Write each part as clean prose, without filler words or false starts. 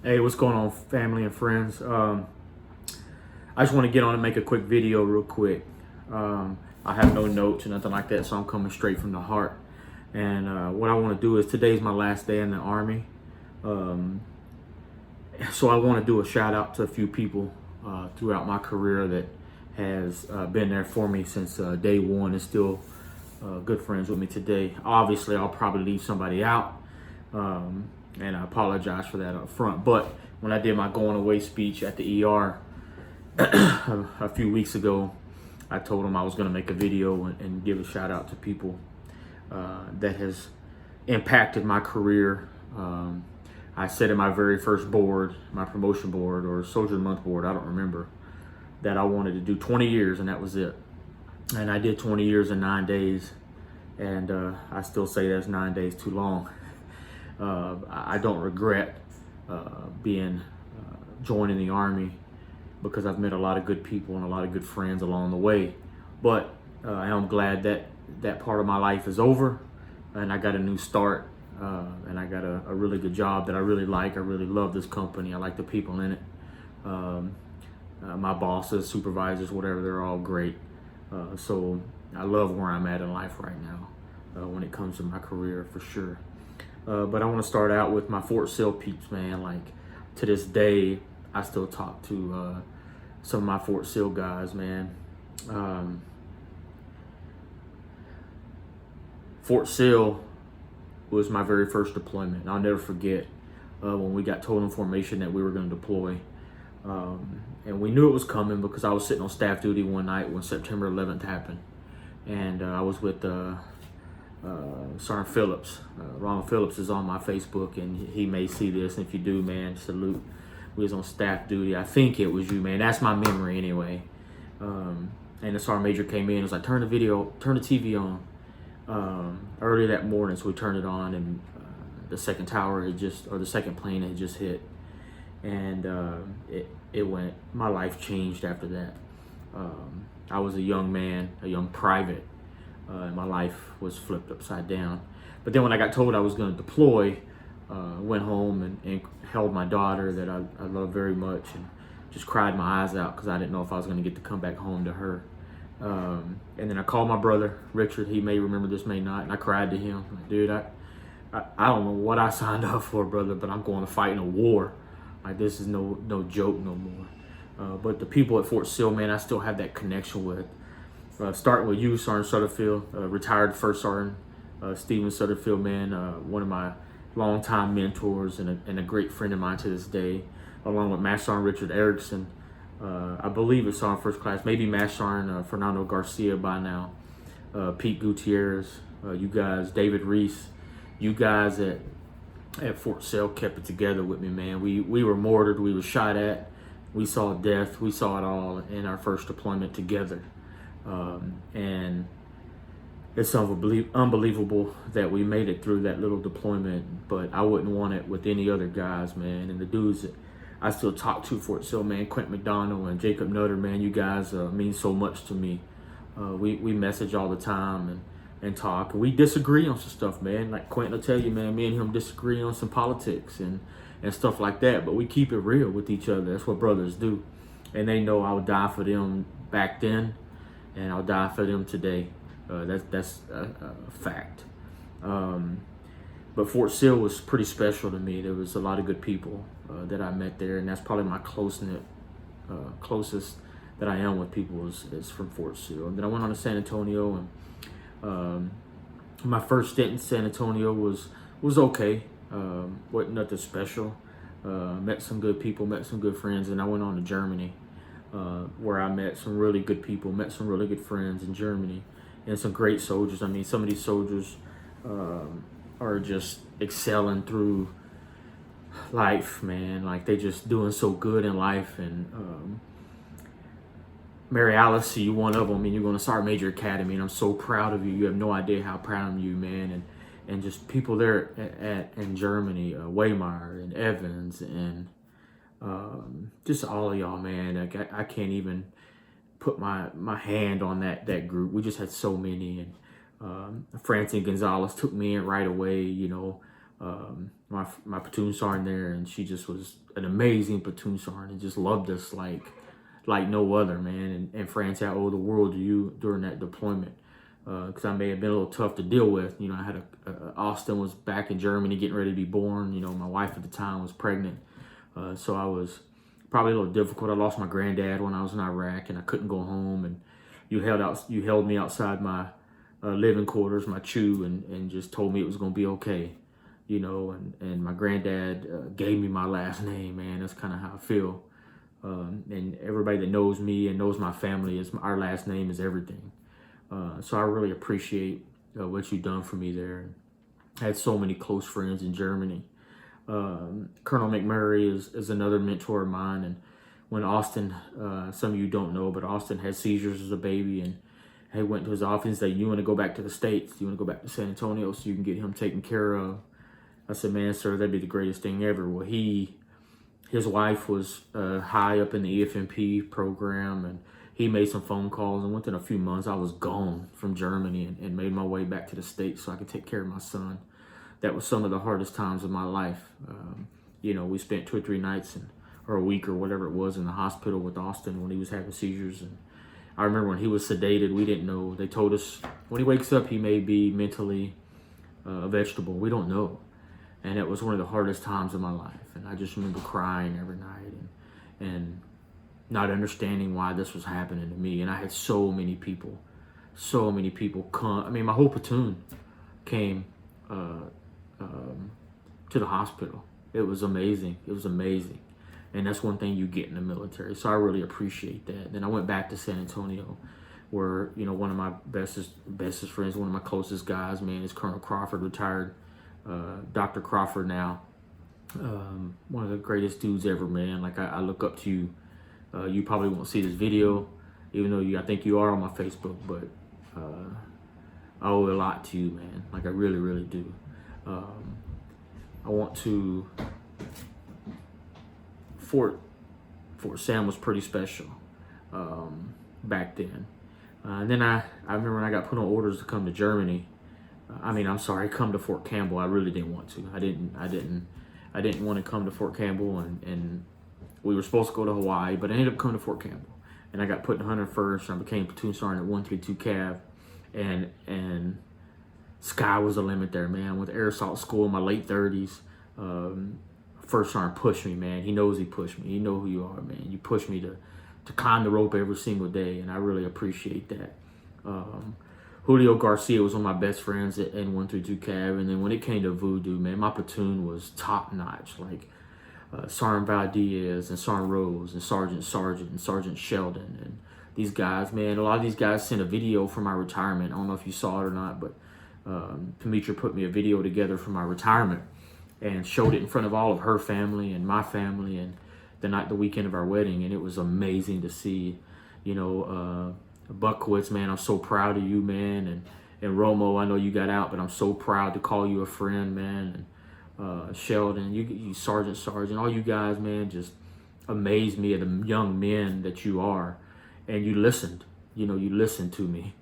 Hey, what's going on, family and friends? I just want to get on and make a quick video real quick. I have no notes or nothing like that, so I'm coming straight from the heart. And what I want to do is, today's my last day in the Army. So I want to do a shout out to a few people throughout my career that has been there for me since day one and still good friends with me today. Obviously, I'll probably leave somebody out. And I apologize for that up front. But when I did my going away speech at the ER a few weeks ago, I told them I was going to make a video and give a shout out to people that has impacted my career. I said in my very first board, my promotion board or Soldier of the Month board, I don't remember, that I wanted to do 20 years and that was it. And I did 20 years in 9 days. And I still say that's 9 days too long. I don't regret joining the Army because I've met a lot of good people and a lot of good friends along the way. But I am glad that that part of my life is over and I got a new start and I got a really good job that I really like. I really love this company. I like the people in it. My bosses, supervisors, whatever, they're all great. So I love where I'm at in life right now when it comes to my career, for sure. But I want to start out with my Fort Sill peeps, man. Like, to this day, I still talk to some of my Fort Sill guys, man. Fort Sill was my very first deployment. And I'll never forget when we got told in formation that we were going to deploy. And we knew it was coming because I was sitting on staff duty one night when September 11th happened. And I was with Sergeant Phillips. Ronald Phillips is on my Facebook, and he may see this. And if you do, man, salute. We was on staff duty. I think it was you, man. That's my memory, anyway. And the sergeant major came in and was like, turn the TV on. Early that morning, so we turned it on, and the second tower the second plane had just hit, and my life changed after that. I was a young man, a young private. And my life was flipped upside down. But then when I got told I was going to deploy, went home and held my daughter that I love very much and just cried my eyes out because I didn't know if I was going to get to come back home to her. And then I called my brother, Richard. He may remember this, may not. And I cried to him. Like, dude, I don't know what I signed up for, brother, but I'm going to fight in a war. Like, this is no joke no more. But the people at Fort Sill, man, I still have that connection with. Starting with you, Sergeant Sutterfield, retired First Sergeant Stephen Sutterfield, man, one of my longtime mentors and a great friend of mine to this day, along with Master Sergeant Richard Erickson. I believe it's Sergeant First Class, maybe Master Sergeant Fernando Garcia by now, Pete Gutierrez, you guys, David Reese, you guys at Fort Sill kept it together with me, man. We were mortared, we were shot at, we saw death, we saw it all in our first deployment together. And it's unbelievable that we made it through that little deployment, but I wouldn't want it with any other guys, man. And the dudes that I still talk to, Fort Sill, man, Quentin McDonald and Jacob Nutter, man, you guys mean so much to me. We message all the time and talk. And we disagree on some stuff, man. Like Quentin will tell you, man, me and him disagree on some politics and stuff like that, but we keep it real with each other. That's what brothers do. And they know I would die for them back then, and I'll die for them today. That's a fact. But Fort Sill was pretty special to me. There was a lot of good people that I met there, and that's probably my closest that I am with people is from Fort Sill. And then I went on to San Antonio, and my first stint in San Antonio was okay. Wasn't nothing special. Met some good people, met some good friends, and I went on to Germany. Where I met some really good people, met some really good friends in Germany, and some great soldiers. I mean, some of these soldiers are just excelling through life, man. Like, they just doing so good in life. And Mary Alice, you one of them, and you're going to Sergeant Major Academy, and I'm so proud of you. You have no idea how proud of you, man. And just people there in Germany, Weimar and Evans and just all of y'all, man. Like, I can't even put my hand on that group. We just had so many, and Francine Gonzalez took me in right away. You know, My platoon sergeant there, and she just was an amazing platoon sergeant and just loved us like no other, man. And France, I owe the world to you during that deployment, because I may have been a little tough to deal with. You know, I had Austin was back in Germany getting ready to be born. You know, my wife at the time was pregnant, so I was probably a little difficult. I lost my granddad when I was in Iraq, and I couldn't go home. And you held me outside my living quarters, my chew, and just told me it was gonna be okay. You know, and my granddad gave me my last name, man. That's kind of how I feel. And everybody that knows me and knows my family, is our last name is everything. So I really appreciate what you've done for me there. I had so many close friends in Germany. Colonel McMurray is another mentor of mine. And when Austin, some of you don't know, but Austin had seizures as a baby, and I went to his office and said, "You want to go back to the States? You want to go back to San Antonio so you can get him taken care of?" I said, "Man, sir, that'd be the greatest thing ever." Well, his wife was high up in the EFMP program, and he made some phone calls, and within a few months, I was gone from Germany and made my way back to the States so I could take care of my son. That was some of the hardest times of my life. You know, we spent 2 or 3 nights or a week or whatever it was in the hospital with Austin when he was having seizures. And I remember when he was sedated, we didn't know. They told us when he wakes up, he may be mentally a vegetable. We don't know. And it was one of the hardest times of my life. And I just remember crying every night and not understanding why this was happening to me. And I had so many people come. I mean, my whole platoon came to the hospital. It was amazing. It was amazing. And that's one thing you get in the military. So I really appreciate that. Then I went back to San Antonio, where, you know, one of my bestest friends, one of my closest guys, man, is Colonel Crawford, retired Dr. Crawford now. One of the greatest dudes ever, man. Like, I look up to you. You probably won't see this video, even though I think you are on my Facebook, but I owe a lot to you, man. Like, I really, really do. I want to... Fort Sam was pretty special back then. And then I remember when I got put on orders to come to Germany. Come to Fort Campbell. I really didn't want to. I didn't want to come to Fort Campbell, and we were supposed to go to Hawaii, but I ended up coming to Fort Campbell. And I got put in 101st, and I became platoon sergeant at 132 Cav, and sky was the limit there, man. I went to air assault school in my late 30s. First sergeant pushed me, man. He knows he pushed me. You know who you are, man. You push me to climb the rope every single day, and I really appreciate that. Julio Garcia was one of my best friends at 132 Cav, and then when it came to voodoo, man, my platoon was top notch. Like Sergeant Valdez and Sergeant Rose and Sergeant Sheldon, and these guys, man. A lot of these guys sent a video from my retirement. I don't know if you saw it or not, but Demetra put me a video together from my retirement and showed it in front of all of her family and my family, and the weekend of our wedding, and it was amazing to see. You know, Buckwitz, man, I'm so proud of you, man, and Romo, I know you got out, but I'm so proud to call you a friend, man. And Sheldon, you Sergeant, all you guys, man, just amazed me at the young men that you are, and you listened. You know, you listened to me,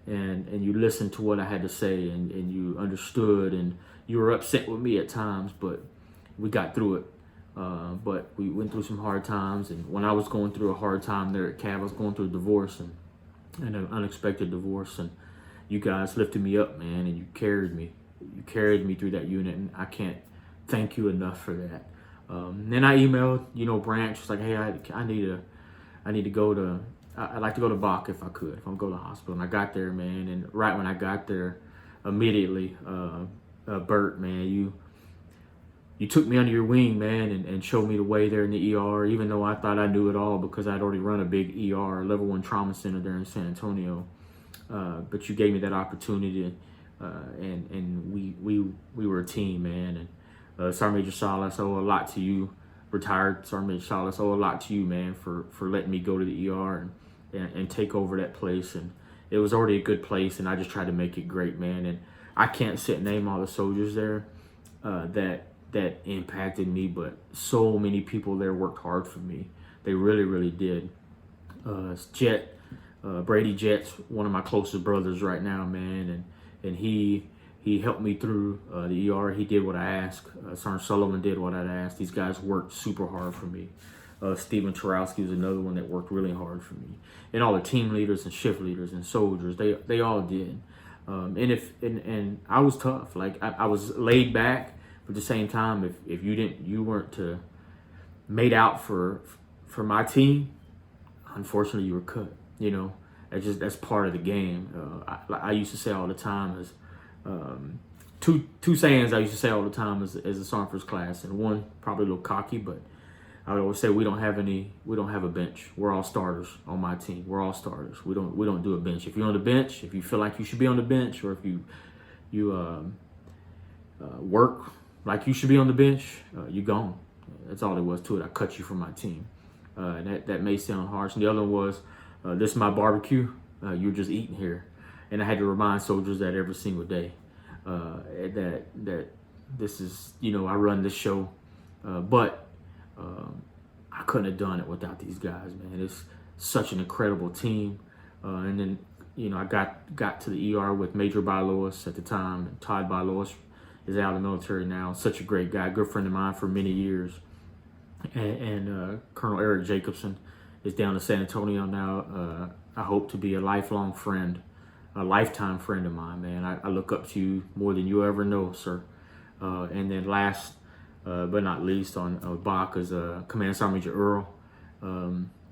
and you listened to what I had to say, and you understood, and you were upset with me at times, but we got through it. But we went through some hard times, and when I was going through a hard time there at Cav, I was going through a divorce and an unexpected divorce, and you guys lifted me up, man, and you carried me. You carried me through that unit, and I can't thank you enough for that. Then I emailed, Branch, was like, hey, I need to go to, I'd like to go to Bach if I could, if I'm going to the hospital. And I got there, man, and right when I got there, immediately, Bert, man, you took me under your wing, man, and showed me the way there in the ER, even though I thought I knew it all because I'd already run a big ER, level 1 trauma center there in San Antonio. But you gave me that opportunity, and we were a team, man. And Sergeant Major Salas, I owe a lot to you. Retired Sergeant Major Salas, I owe a lot to you, man, for letting me go to the ER and take over that place. And it was already a good place, and I just tried to make it great, man. And I can't sit and name all the soldiers there that impacted me, but so many people there worked hard for me. They really, really did. Brady Jet's one of my closest brothers right now, man, and he He helped me through the ER. He did what I asked. Sergeant Sullivan did what I asked. These guys worked super hard for me. Stephen Tarowski was another one that worked really hard for me. And all the team leaders and shift leaders and soldiers, they all did. And I was tough. Like I was laid back, but at the same time, if you weren't made out for my team, unfortunately you were cut. You know, that's part of the game. I used to say all the time is two sayings I used to say all the time as a sergeant first class, and one probably a little cocky, but I would always say we don't have a bench. We're all starters on my team. We're all starters. We don't do a bench. If you're on the bench, if you feel like you should be on the bench, or if you work like you should be on the bench, you gone. That's all there was to it. I cut you from my team. And that may sound harsh. And the other one was, this is my barbecue. You're just eating here. And I had to remind soldiers that every single day, that this is, I run this show, but I couldn't have done it without these guys, man. It's such an incredible team. And then, I got to the ER with Major Bylois at the time. And Todd Bylois is out of the military now. Such a great guy, good friend of mine for many years. And Colonel Eric Jacobson is down in San Antonio now. I hope to be a lifelong friend, a lifetime friend of mine, man. I look up to you more than you ever know, sir. And then last but not least, on Bach is Command Sergeant Major Earl.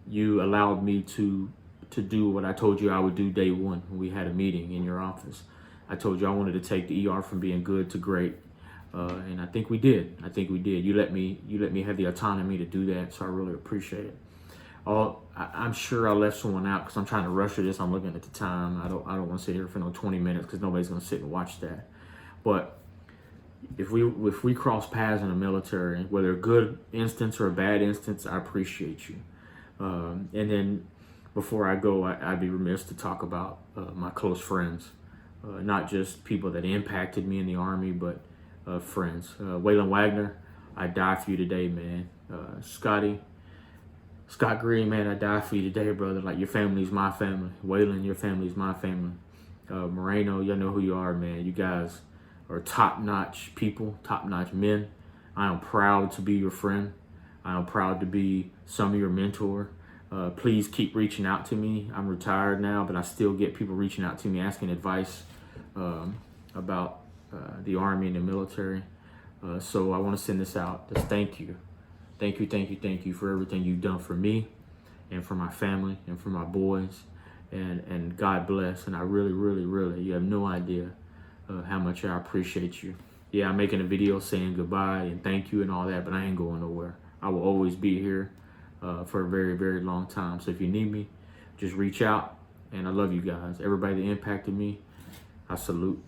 You allowed me to do what I told you I would do day one when we had a meeting in your office. I told you I wanted to take the ER from being good to great. And I think we did. You let me have the autonomy to do that, so I really appreciate it. I'm sure I left someone out because I'm trying to rush through this. I'm looking at the time. I don't want to sit here for 20 minutes because nobody's going to sit and watch that. But if we cross paths in the military, whether a good instance or a bad instance, I appreciate you. And then before I go, I'd be remiss to talk about my close friends, not just people that impacted me in the Army, but friends. Waylon Wagner, I die for you today, man. Scott Green, man, I die for you today, brother. Like, your family's my family. Waylon, your family's my family. Moreno, y'all know who you are, man. You guys are top-notch people, top-notch men. I am proud to be your friend. I am proud to be some of your mentor. Please keep reaching out to me. I'm retired now, but I still get people reaching out to me asking advice about the Army and the military. So I want to send this out. Just thank you. Thank you for everything you've done for me and for my family and for my boys. And God bless. And I really, really, really, you have no idea how much I appreciate you. Yeah, I'm making a video saying goodbye and thank you and all that, but I ain't going nowhere. I will always be here for a very, very long time. So if you need me, just reach out. And I love you guys. Everybody that impacted me, I salute.